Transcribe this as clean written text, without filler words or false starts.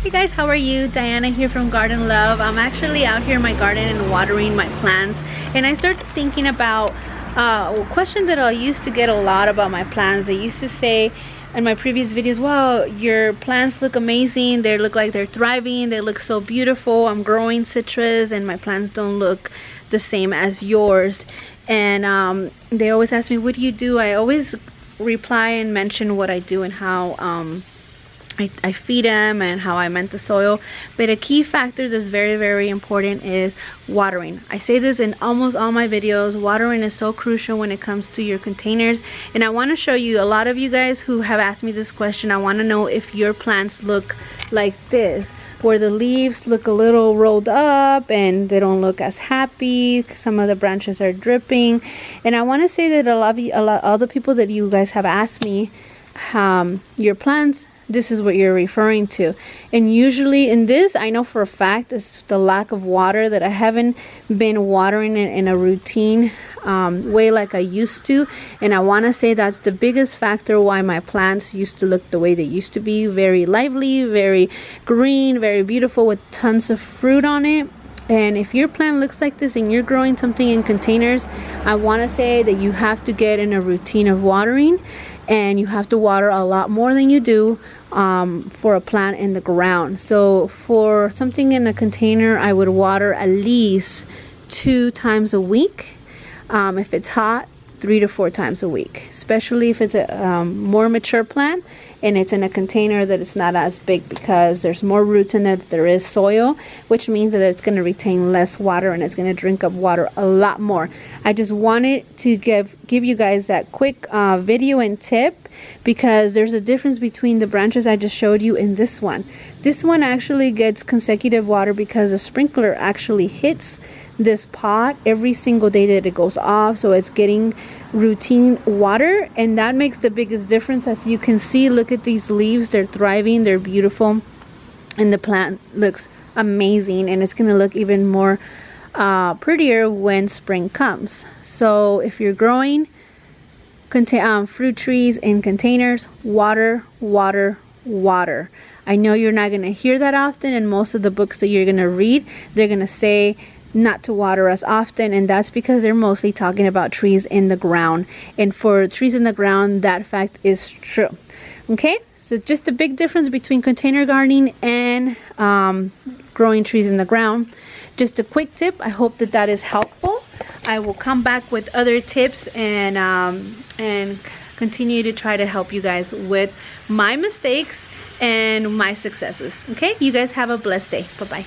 Hey guys, how are you? Diana here from Garden Love. I'm actually out here in my garden and watering my plants, and I started thinking about questions that I used to get a lot about my plants. They used to say in my previous videos, wow, your plants look amazing, they look like they're thriving, they look so beautiful, I'm growing citrus and my plants don't look the same as yours. And they always ask me, what do you do? I always reply and mention what I do and how I feed them and how I mint the soil. But a key factor that's very important is watering. I say this in almost all my videos. Watering is so crucial when it comes to your containers, and I want to show you, a lot of you guys who have asked me this question, I want to know if your plants look like this, where the leaves look a little rolled up and they don't look as happy. Some of the branches are dripping. And I want to say that all the people that you guys have asked me your plants, this is what you're referring to. And usually in this, I know for a fact, it's the lack of water, that I haven't been watering it in a routine way like I used to. And I want to say that's the biggest factor why my plants used to look the way they used to be. Very lively, very green, very beautiful, with tons of fruit on it. And if your plant looks like this and you're growing something in containers, I want to say that you have to get in a routine of watering, and you have to water a lot more than you do for a plant in the ground. So for something in a container, I would water at least 2 times a week. If it's hot, 3 to 4 times a week, especially if it's a more mature plant and it's in a container that it's not as big, because there's more roots in it than there is soil, which means that it's going to retain less water and it's going to drink up water a lot more. I just wanted to give you guys that quick video and tip, because there's a difference between the branches I just showed you and this one. This one actually gets consecutive water because the sprinkler actually hits this pot every single day that it goes off, so it's getting routine water, and that makes the biggest difference. As you can see, look at these leaves, they're thriving, they're beautiful, and the plant looks amazing, and it's going to look even more prettier when spring comes. So if you're growing fruit trees in containers, water. I know you're not going to hear that often, and most of the books that you're going to read, they're going to say not to water as often, and that's because they're mostly talking about trees in the ground. And for trees in the ground, that fact is true. Okay, so just a big difference between container gardening and growing trees in the ground. Just a quick tip. I hope that that is helpful. I will come back with other tips and continue to try to help you guys with my mistakes and my successes. Okay, you guys have a blessed day. Bye bye.